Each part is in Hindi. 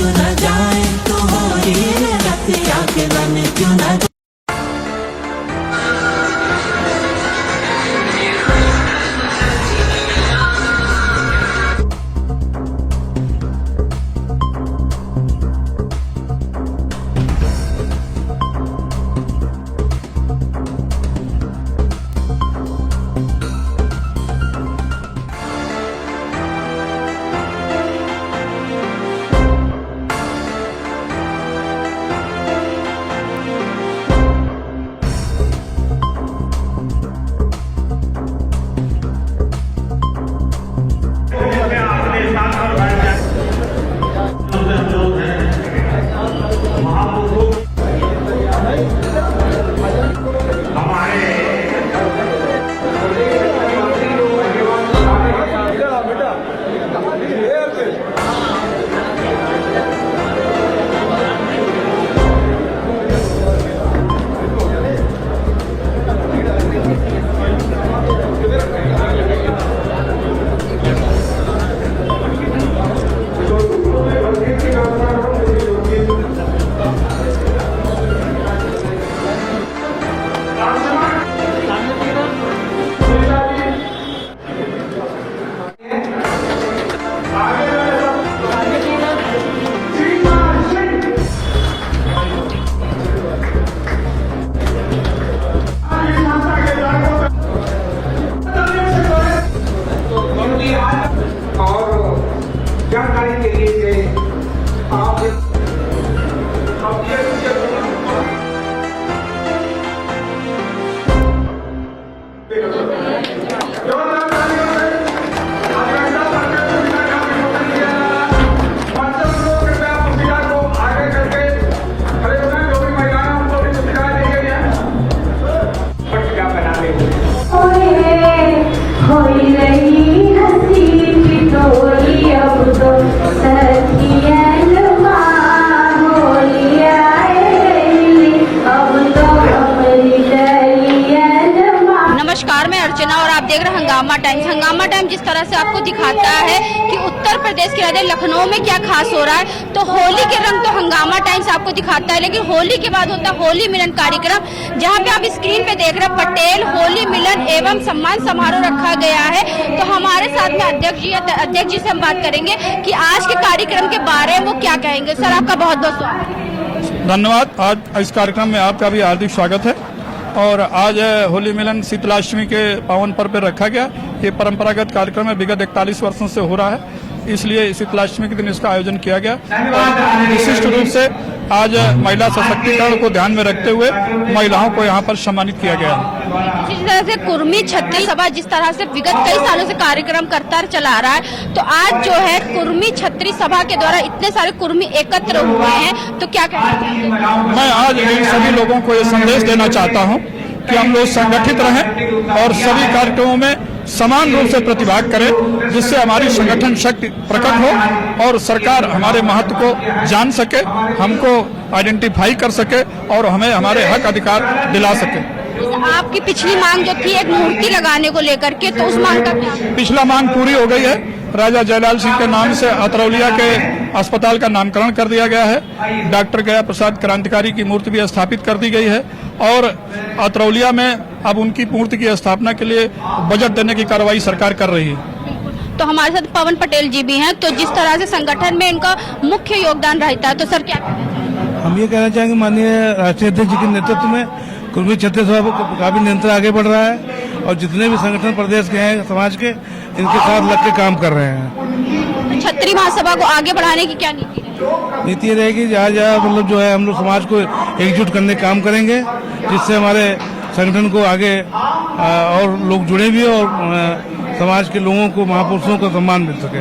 क्यों न जाए, तो होली रतिया के रन क्यों न। नमस्कार, मैं अर्चना और आप देख रहे हैं हंगामा टाइम्स। हंगामा टाइम्स जिस तरह से आपको दिखाता है कि उत्तर प्रदेश के राजधानी लखनऊ में क्या खास हो रहा है, तो होली के रंग तो हंगामा टाइम्स आपको दिखाता है, लेकिन होली के बाद होता है होली मिलन कार्यक्रम, जहां पे आप स्क्रीन पे देख रहे हैं पटेल होली मिलन एवं सम्मान समारोह रखा गया है। तो हमारे साथ में अध्यक्ष जी से हम बात करेंगे कि आज के कार्यक्रम के बारे में वो क्या कहेंगे। सर, आपका बहुत बहुत स्वागत। धन्यवाद। आज इस कार्यक्रम में आपका भी हार्दिक स्वागत है। और आज होली मिलन शीतलाष्टमी के पावन पर्व पर रखा गया। ये परंपरागत कार्यक्रम है, विगत 41 वर्षों से हो रहा है, इसलिए शीतलाष्टमी के दिन इसका आयोजन किया गया। और विशिष्ट रूप से आज महिला सशक्तिकरण को ध्यान में रखते हुए महिलाओं को यहाँ पर सम्मानित किया गया है। जिस तरह से कुर्मी छत्री सभा जिस तरह से विगत कई सालों से कार्यक्रम करता चला रहा है, तो आज जो है कुर्मी छत्री सभा के द्वारा इतने सारे कुर्मी एकत्र हुए हैं, तो क्या कहना चाहते हैं? मैं आज इन सभी लोगों को ये संदेश देना चाहता हूँ कि हम लोग संगठित रहें और सभी कार्यक्रमों में समान रूप से प्रतिभाग करें, जिससे हमारी संगठन शक्ति प्रकट हो और सरकार हमारे महत्व को जान सके, हमको आइडेंटिफाई कर सके और हमें हमारे हक अधिकार दिला सके। आपकी पिछली मांग जो थी एक मूर्ति लगाने को लेकर के, तो उस मांग का क्या? पिछला मांग पूरी हो गई है। राजा जयलाल सिंह के नाम से अतरौलिया के अस्पताल का नामकरण कर दिया गया है। डॉक्टर गया प्रसाद क्रांतिकारी की मूर्ति भी स्थापित कर दी गई है और अतरौलिया में अब उनकी मूर्ति की स्थापना के लिए बजट देने की कार्रवाई सरकार कर रही है। तो हमारे साथ पवन पटेल जी भी हैं, तो जिस तरह से संगठन में इनका मुख्य योगदान रहता है, तो सर क्या कहना चाहेंगे? हम ये कहना चाहेंगे माननीय राष्ट्रीय अध्यक्ष जी के नेतृत्व में कुर्मी छत्री सभा काफी निरंतर आगे बढ़ रहा है और जितने भी संगठन प्रदेश के हैं समाज के, इनके साथ लग के काम कर रहे हैं। छत्री महासभा को आगे बढ़ाने की क्या नीति है? नीति रहेगी जहाँ जहाँ मतलब जो है हम लोग समाज को एकजुट करने का काम करेंगे, जिससे हमारे संगठन को आगे और लोग जुड़े भी और समाज के लोगों को, महापुरुषों को सम्मान मिल सके।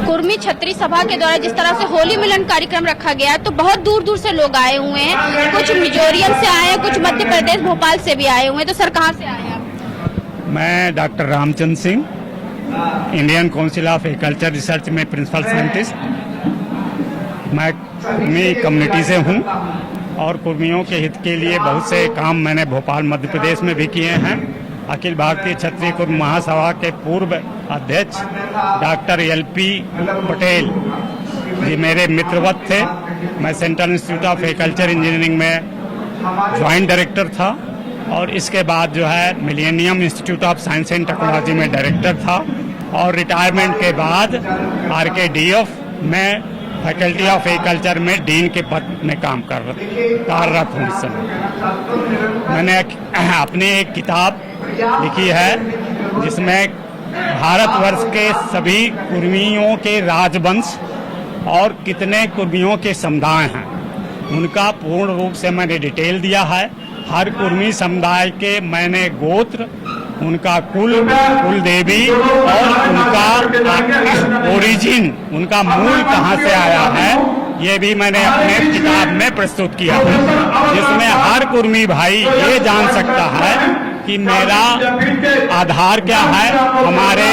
कुर्मी छत्री सभा के द्वारा जिस तरह से होली मिलन कार्यक्रम रखा गया है, तो बहुत दूर दूर से लोग आए हुए हैं, कुछ मिजोरियम से आए हैं, कुछ मध्य प्रदेश भोपाल से भी आए हुए हैं। तो सर कहाँ से आए हैं आप? मैं doctor Ramchandra Singh, Indian council of agriculture research में प्रिंसिपल साइंटिस्ट। मैं कुर्मी कम्युनिटी से हूँ और कुर्मियों के हित के लिए बहुत से काम मैंने भोपाल मध्य प्रदेश में भी किए हैं। अखिल भारतीय क्षत्रिय कुर्म महासभा के पूर्व अध्यक्ष डॉक्टर LP पटेल ये मेरे मित्रवत थे। मैं central institute of agriculture engineering में ज्वाइंट डायरेक्टर था और इसके बाद जो है millennium institute of science and technology में डायरेक्टर था और रिटायरमेंट के बाद RKDF में फैकल्टी ऑफ एग्रीकल्चर में डीन के पद में कार्यरत हूँ इस समय। मैंने अपनी एक किताब लिखी है जिसमें भारतवर्ष के सभी कुर्मियों के राजवंश और कितने कुर्मियों के समुदाय हैं उनका पूर्ण रूप से मैंने डिटेल दिया है। हर कुर्मी समुदाय के मैंने गोत्र, उनका कुल देवी और उनका ओरिजिन, उनका मूल कहाँ से आया है, ये भी मैंने अपने किताब में प्रस्तुत किया है, जिसमें हर कुर्मी भाई ये जान सकता है कि मेरा आधार क्या है, हमारे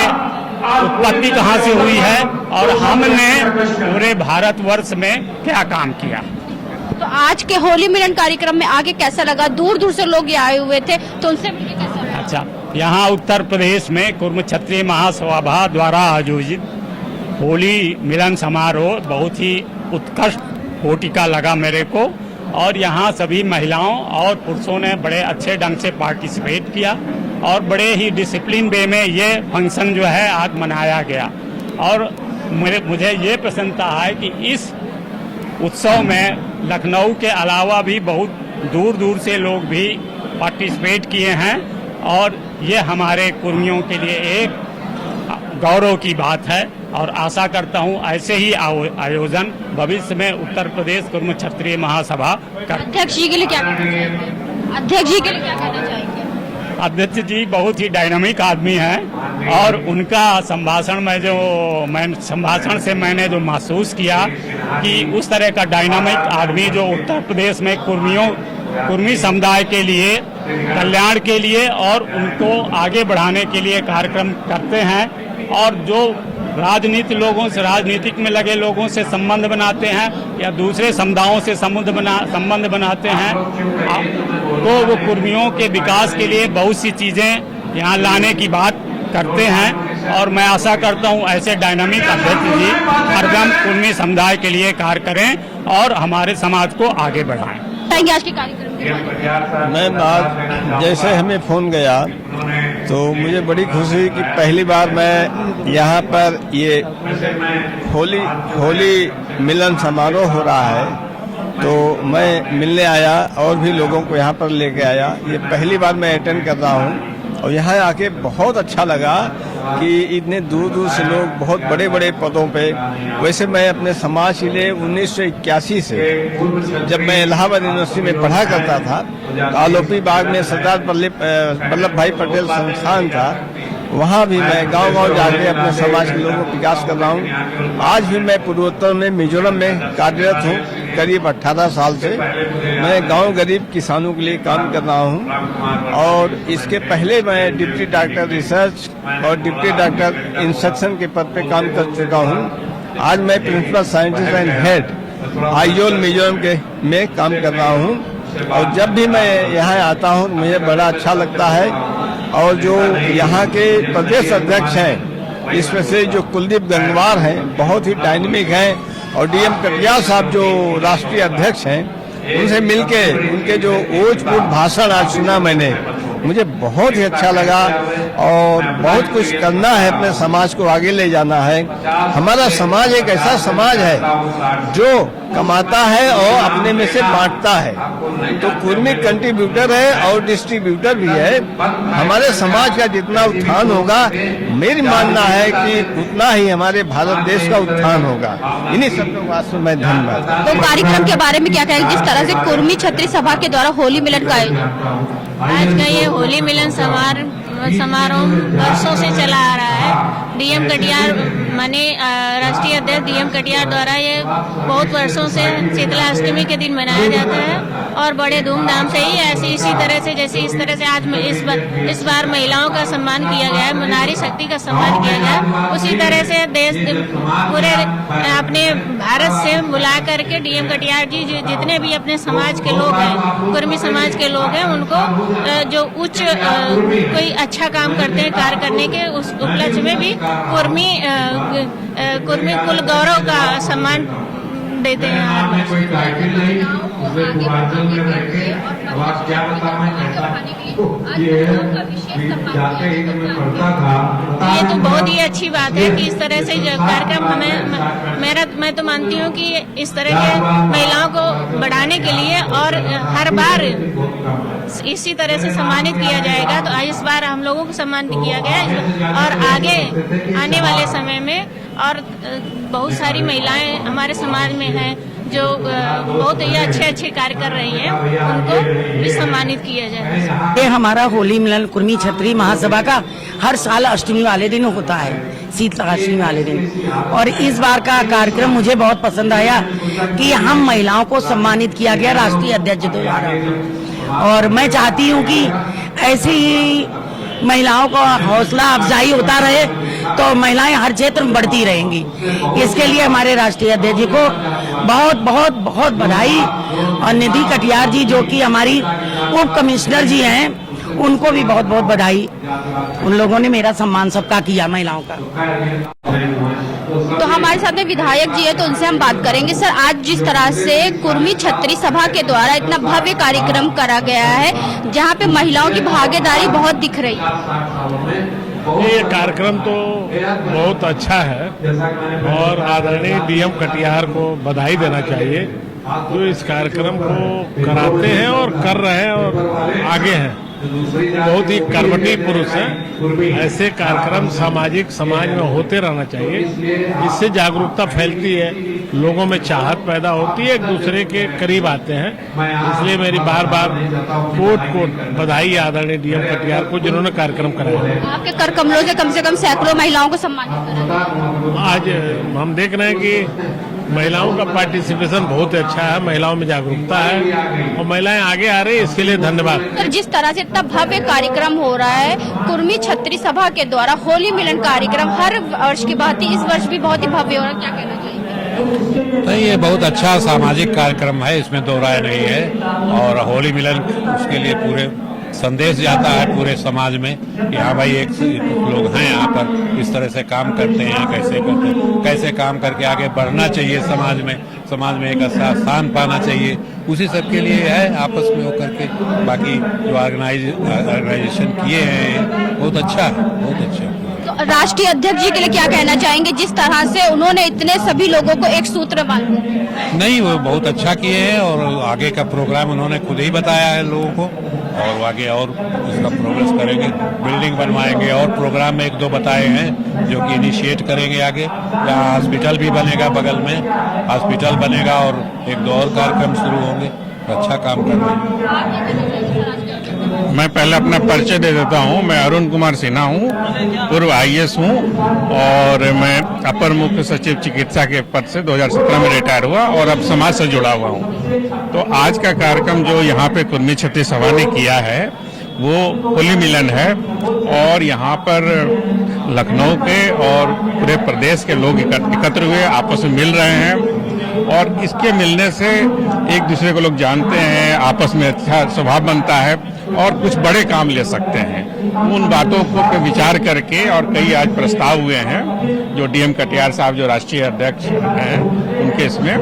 उत्पत्ति कहाँ से हुई है और हमने पूरे भारतवर्ष में क्या काम किया। तो आज के होली मिलन कार्यक्रम में आगे कैसा लगा? दूर दूर से लोग ये आए हुए थे, तो उनसे मिलके कैसा लगा? अच्छा, यहाँ उत्तर प्रदेश में कुर्म क्षत्रिय महासभा द्वारा आयोजित होली मिलन समारोह बहुत ही उत्कृष्ट कोटि का लगा मेरे को और यहाँ सभी महिलाओं और पुरुषों ने बड़े अच्छे ढंग से पार्टिसिपेट किया और बड़े ही डिसिप्लिन वे में ये फंक्शन जो है आज मनाया गया। और मुझे ये प्रसन्नता है कि इस उत्सव में लखनऊ के अलावा भी बहुत दूर दूर से लोग भी पार्टिसिपेट किए हैं और ये हमारे कुर्मियों के लिए एक गौरव की बात है और आशा करता हूँ ऐसे ही आयोजन भविष्य में उत्तर प्रदेश कुर्म क्षत्रिय महासभा कर। अध्यक्ष जी के लिए क्या कहना चाहेंगे? अध्यक्ष जी के लिए क्या कहना चाहेंगे? अध्यक्ष जी बहुत ही डायनामिक आदमी हैं और उनका संभाषण से मैंने जो महसूस किया कि उस तरह का डायनामिक आदमी जो उत्तर प्रदेश में कुर्मी समुदाय के लिए कल्याण के लिए और उनको आगे बढ़ाने के लिए कार्यक्रम करते हैं और जो राजनीतिक में लगे लोगों से संबंध बनाते हैं या दूसरे समुदायों से संबंध बनाते हैं, तो वो कुर्मियों के विकास के लिए बहुत सी चीज़ें यहाँ लाने की बात करते हैं और मैं आशा करता हूँ ऐसे डायनामिक अध्यक्ष जी हरदम कुर्मी समुदाय के लिए कार्य करें और हमारे समाज को आगे बढ़ाएं। आज के कार्यक्रम मैं आज जैसे हमें फोन गया तो मुझे बड़ी खुशी हुई कि पहली बार मैं यहाँ पर ये होली मिलन समारोह हो रहा है तो मैं मिलने आया और भी लोगों को यहाँ पर लेके आया। ये पहली बार मैं अटेंड कर रहा हूँ और यहाँ आके बहुत अच्छा लगा कि इतने दूर दूर से लोग बहुत बड़े बड़े पदों पे। वैसे मैं अपने समाज के लिए 1981 से जब मैं इलाहाबाद यूनिवर्सिटी में पढ़ा करता था तो आलोपी बाग में सरदार वल्लभ भाई पटेल संस्थान था, वहाँ भी मैं गांव-गांव जाके अपने समाज के लोगों को विकास कर रहा हूँ। आज भी मैं पूर्वोत्तर में मिजोरम में कार्यरत हूँ। करीब 18 साल से मैं गांव गरीब किसानों के लिए काम कर रहा हूं और इसके पहले मैं डिप्टी डॉक्टर रिसर्च और डिप्टी डॉक्टर इंस्ट्रक्शन के पद पे काम कर चुका हूं। आज मैं principal scientist and head Aizawl Mizoram के में काम कर रहा हूं और जब भी मैं यहाँ आता हूं मुझे बड़ा अच्छा लगता है। और जो यहाँ के प्रदेश अध्यक्ष हैं इसमें से जो कुलदीप गंगवार हैं बहुत ही डायनेमिक हैं और DM कटियार साहब जो राष्ट्रीय अध्यक्ष हैं उनसे मिलके उनके जो ओजपूर्ण भाषण आज सुना मैंने, मुझे बहुत ही अच्छा लगा और बहुत कुछ करना है, अपने समाज को आगे ले जाना है। हमारा समाज एक ऐसा समाज है जो कमाता है और अपने में से बांटता है, तो कुर्मी कंट्रीब्यूटर है और डिस्ट्रीब्यूटर भी है। हमारे समाज का जितना उत्थान होगा मेरी मानना है कि उतना ही हमारे भारत देश का उत्थान होगा। इन्हीं सब बात मैं धन्यवाद। तो कार्यक्रम के बारे में क्या कहेंगे? जिस तरह से कुर्मी क्षत्रिय सभा के द्वारा होली मिलन का आज का ये होली मिलन समारोह वर्षों से चला आ रहा है। DM कटियार माने राष्ट्रीय अध्यक्ष DM कटियार द्वारा ये बहुत वर्षों से शीतला अष्टमी के दिन मनाया जाता है और बड़े धूमधाम से ही इसी तरह से आज इस बार महिलाओं का सम्मान किया गया है, नारी शक्ति का सम्मान किया गया। उसी तरह से देश पूरे अपने भारत से बुला करके DM कटियार जी जितने भी अपने समाज के लोग हैं, कुर्मी समाज के लोग हैं, उनको जो कोई अच्छा काम करते हैं कार्य करने के उस उपलक्ष्य में भी कुर्मी कुर्मी कुल गौरव का सम्मान देते हैं। कोई टाइटल नहीं, उसमें पूर्वांचल में रहकर अब आप क्या बताना चाहता ये जाते ही मैं पढ़ता था। ये तो बहुत ही अच्छी बात है कि इस तरह से जो कार्यक्रम मैं तो मानती हूँ कि इस तरह के महिलाओं को बढ़ाने के लिए और हर बार इसी तरह से सम्मानित किया जाएगा। तो इस बार हम लोगों को सम्मानित किया गया और आगे आने वाले समय में और बहुत सारी महिलाएं हमारे समाज में हैं जो बहुत ही अच्छे कार्य कर रही हैं, उनको भी सम्मानित किया जाए। ये हमारा होली मिलन कुर्मी छत्री महासभा का हर साल अष्टमी वाले दिन होता है, शीतलाष्टमी वाले दिन। और इस बार का कार्यक्रम मुझे बहुत पसंद आया कि हम महिलाओं को सम्मानित किया गया राष्ट्रीय अध्यक्ष द्वारा। और मैं चाहती हूँ कि ऐसी ही महिलाओं को हौसला अफजाई होता रहे तो महिलाएं हर क्षेत्र में बढ़ती रहेंगी। इसके लिए हमारे राष्ट्रीय अध्यक्ष जी को बहुत बहुत बहुत बधाई और निधि कटियार जी जो कि हमारी उप कमिश्नर जी हैं उनको भी बहुत बहुत बधाई। उन लोगों ने मेरा सम्मान सबका किया महिलाओं का। तो हमारे साथ में विधायक जी है तो उनसे हम बात करेंगे। सर, आज जिस तरह से कुर्मी छत्री सभा के द्वारा इतना भव्य कार्यक्रम करा गया है जहां पे महिलाओं की भागीदारी बहुत दिख रही है, ये कार्यक्रम तो बहुत अच्छा है और आदरणीय डीएम कटियार को बधाई देना चाहिए जो इस कार्यक्रम को कराते हैं और कर रहे हैं और आगे हैं। बहुत ही कर्मठी पुरुष हैं। ऐसे कार्यक्रम सामाजिक समाज में होते रहना चाहिए, इससे जागरूकता फैलती है, लोगों में चाहत पैदा होती है, एक दूसरे के करीब आते हैं। इसलिए मेरी बार बार कोट बधाई आदरणीय डीएम कटियार को जिन्होंने कार्यक्रम कराया। आपके कर कमलों से कम सैकड़ों महिलाओं को सम्मानित करा। आज हम देख रहे हैं कि महिलाओं का पार्टिसिपेशन बहुत अच्छा है, महिलाओं में जागरूकता है और महिलाएं आगे आ रही है, इसके लिए धन्यवाद। सर, जिस तरह से इतना भव्य कार्यक्रम हो रहा है कुर्मी छत्री सभा के द्वारा होली मिलन कार्यक्रम हर वर्ष की भांति इस वर्ष भी बहुत ही भव्य हो रहा है, क्या कहना चाहिए? नहीं, ये बहुत अच्छा सामाजिक कार्यक्रम है, इसमें दो राय नहीं है। और होली मिलन उसके लिए पूरे संदेश जाता है पूरे समाज में कि हाँ भाई एक लोग हैं यहाँ पर, इस तरह से काम करते हैं, कैसे काम करके आगे बढ़ना चाहिए समाज में एक अच्छा स्थान पाना चाहिए, उसी सब के लिए है आपस में होकर के। बाकी जो ऑर्गेनाइजेशन किए हैं बहुत अच्छा है, बहुत अच्छा। तो राष्ट्रीय अध्यक्ष जी के लिए क्या कहना चाहेंगे जिस तरह से उन्होंने इतने सभी लोगों को एक सूत्र बांधा? नहीं, वो बहुत अच्छा किए हैं और आगे का प्रोग्राम उन्होंने खुद ही बताया है लोगों को और आगे और इसका प्रोग्रेस करेंगे, बिल्डिंग बनवाएंगे और प्रोग्राम में एक दो बताए हैं जो कि इनिशिएट करेंगे आगे। यहाँ हॉस्पिटल भी बनेगा, बगल में हॉस्पिटल बनेगा और एक दो और कार्यक्रम शुरू होंगे। अच्छा काम कर रहे हैं। मैं पहले अपना परिचय दे देता हूँ। मैं अरुण कुमार सिन्हा हूँ, पूर्व IAS हूँ और मैं अपर मुख्य सचिव चिकित्सा के पद से 2017 में रिटायर हुआ और अब समाज से जुड़ा हुआ हूँ। तो आज का कार्यक्रम जो यहाँ पे कुर्मी छत्री सभा ने किया है वो होली मिलन है और यहाँ पर लखनऊ के और पूरे प्रदेश के लोग एकत्र हुए आपस में मिल रहे हैं और इसके मिलने से एक दूसरे को लोग जानते हैं, आपस में अच्छा स्वभाव बनता है और कुछ बड़े काम ले सकते हैं। उन बातों को पे विचार करके और कई आज प्रस्ताव हुए हैं जो डीएम कटियार साहब जो राष्ट्रीय अध्यक्ष हैं उनके इसमें,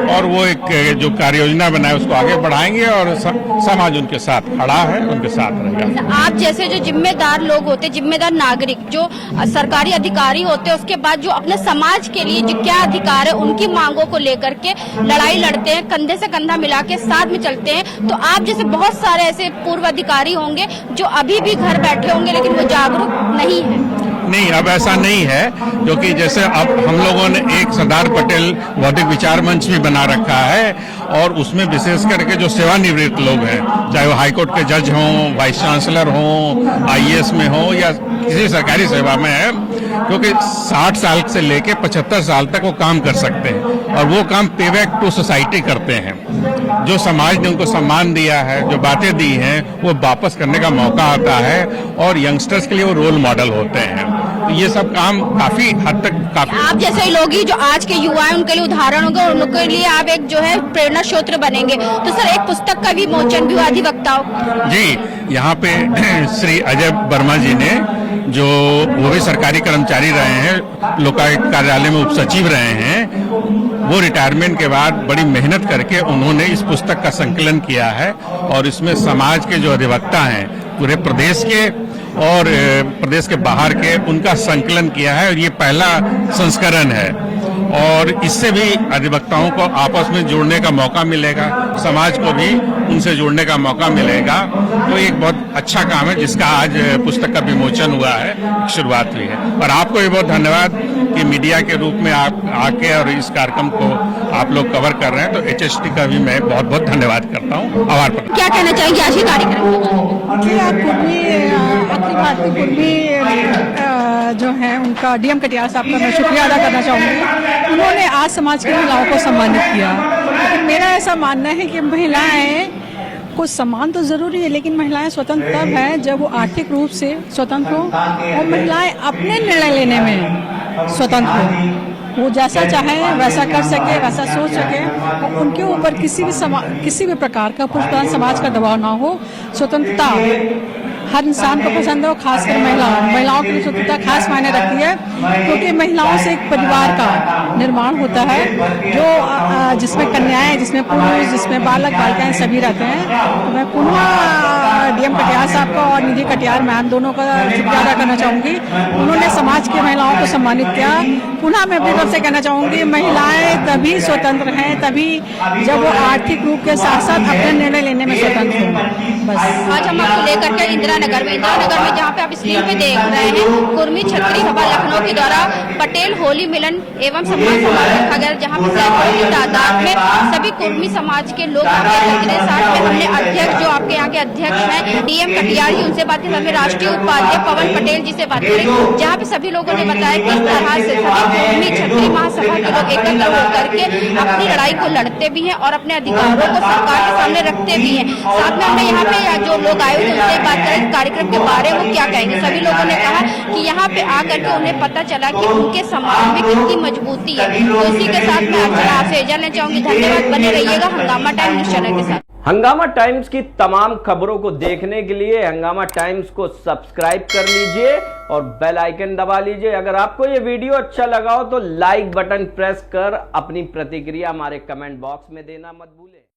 और वो एक जो कार्य योजना बनाए उसको आगे बढ़ाएंगे और समाज उनके साथ खड़ा है, उनके साथ रहेगा। आप जैसे जो जिम्मेदार लोग होते, जिम्मेदार नागरिक जो सरकारी अधिकारी होते हैं, उसके बाद जो अपने समाज के लिए जो क्या अधिकार है उनकी मांगों को लेकर के लड़ाई लड़ते हैं, कंधे से कंधा मिला के साथ में चलते हैं। तो आप जैसे बहुत सारे ऐसे पूर्व अधिकारी होंगे जो अभी भी घर बैठे होंगे लेकिन वो जागरूक नहीं है। नहीं, अब ऐसा नहीं है, क्योंकि जैसे अब हम लोगों ने एक सरदार पटेल बौद्धिक विचार मंच भी बना रखा है और उसमें विशेष करके जो सेवानिवृत्त लोग हैं, चाहे वो हाईकोर्ट के जज हों, वाइस चांसलर हों, IAS में हों या किसी सरकारी सेवा में है, क्योंकि 60 साल से लेके 75 साल तक वो काम कर सकते हैं और वो काम पे बैक टू सोसाइटी करते हैं। जो समाज ने उनको सम्मान दिया है, जो बातें दी हैं, वो वापस करने का मौका आता है और यंगस्टर्स के लिए वो रोल मॉडल होते हैं। तो ये सब काम काफी हद तक काफी आप जैसे लोग ही जो आज के युवा हैं उनके लिए उदाहरण होंगे, उनके लिए आप एक जो है प्रेरणा स्रोत बनेंगे। तो सर, एक पुस्तक का विमोचन भी हुआ अधिवक्ताओं जी, यहाँ पे श्री अजय वर्मा जी ने, जो वो भी सरकारी कर्मचारी रहे हैं, लोकायुक्त कार्यालय में उपसचिव रहे हैं, वो रिटायरमेंट के बाद बड़ी मेहनत करके उन्होंने इस पुस्तक का संकलन किया है और इसमें समाज के जो अधिवक्ता हैं पूरे प्रदेश के और प्रदेश के बाहर के, उनका संकलन किया है और ये पहला संस्करण है। और इससे भी अधिवक्ताओं को आपस में जोड़ने का मौका मिलेगा, समाज को भी उनसे जोड़ने का मौका मिलेगा। तो एक बहुत अच्छा काम है जिसका आज पुस्तक का विमोचन हुआ है, शुरुआत हुई है। और आपको भी बहुत धन्यवाद कि मीडिया के रूप में आप आके और इस कार्यक्रम को आप लोग कवर कर रहे हैं। तो HST का भी मैं बहुत बहुत धन्यवाद करता हूँ, आभार प्रकट। क्या कहना चाहेंगे आज के कार्यक्रम कि अखिल भारतीय कुर्मी जो है उनका डीएम कटियार साहब का मैं शुक्रिया अदा करना चाहूँगी। उन्होंने आज समाज की महिलाओं को सम्मानित किया। लेकिन मेरा ऐसा मानना है कि महिलाएं को सम्मान तो जरूरी है, लेकिन महिलाएं स्वतंत्र तब है जब वो आर्थिक रूप से स्वतंत्र हो और महिलाएं अपने निर्णय लेने में स्वतंत्र हो। वो जैसा चाहे वैसा कर सके, वैसा सोच सके और उनके ऊपर किसी भी प्रकार का पुरुष प्रधान समाज का दबाव ना हो। स्वतंत्रता हर इंसान को पसंद हो, खासकर महिलाओं के लिए स्वतंत्रता खास मायने रखती है, क्योंकि महिलाओं से एक परिवार का निर्माण होता है जो जिसमें कन्याएं, जिसमें पुरुष, जिसमें बालक बालिकाएं सभी रहते हैं। तो मैं पुनः डीएम कटियार साहब का और निधि कटियार मैम दोनों का शुक्रिया अदा करना चाहूँगी। उन्होंने समाज की महिलाओं को सम्मानित किया। पुनः मैं अपनी तरफ से कहना चाहूँगी, महिलाएं तभी स्वतंत्र हैं तभी जब वो आर्थिक रूप के साथ साथ अपने निर्णय लेने में स्वतंत्र हों। बस आज हम आपको लेकर के इंदिरा नगर में जहाँ पे आप स्क्रीन पे देख रहे हैं, कुर्मी छतरी सभा लखनऊ के द्वारा पटेल होली मिलन एवं सम्मान समारोह रखा गया, जहाँ पे सैकड़ों की तादाद में सभी कुर्मी समाज के लोग साथ में हमने अध्यक्ष, जो आपके यहाँ के अध्यक्ष हैं डीएम कटियार जी, उनसे बात की, हमें राष्ट्रीय उपाध्यक्ष पवन पटेल जी से बात करें, जहाँ पे सभी लोगों ने बताया किस तरह से सभी कुर्मी छतरी महासभा के लोग एकत्र होकर के अपनी लड़ाई को लड़ते भी हैं और अपने अधिकारों को सरकार के सामने रखते भी हैं। साथ में हमने यहाँ पे जो लोग आए हुए उनसे बात करें कार्यक्रम के बारे में क्या कहेंगे। सभी लोगों ने कहा कि यहाँ पे आकर के उन्हें पता चला कि उनके समाज में कितनी मजबूती है। तो इसी के साथ मैं अर्चना आपसे जानना चाहूंगी। धन्यवाद, बने रहिएगा हंगामा टाइम न्यूज चैनल के साथ। हंगामा टाइम्स की तमाम खबरों को देखने के लिए हंगामा टाइम्स को सब्सक्राइब कर लीजिए और बेल आइकन दबा लीजिए। अगर आपको ये वीडियो अच्छा लगा हो तो लाइक बटन प्रेस कर अपनी प्रतिक्रिया हमारे कमेंट बॉक्स में देना मत भूलें।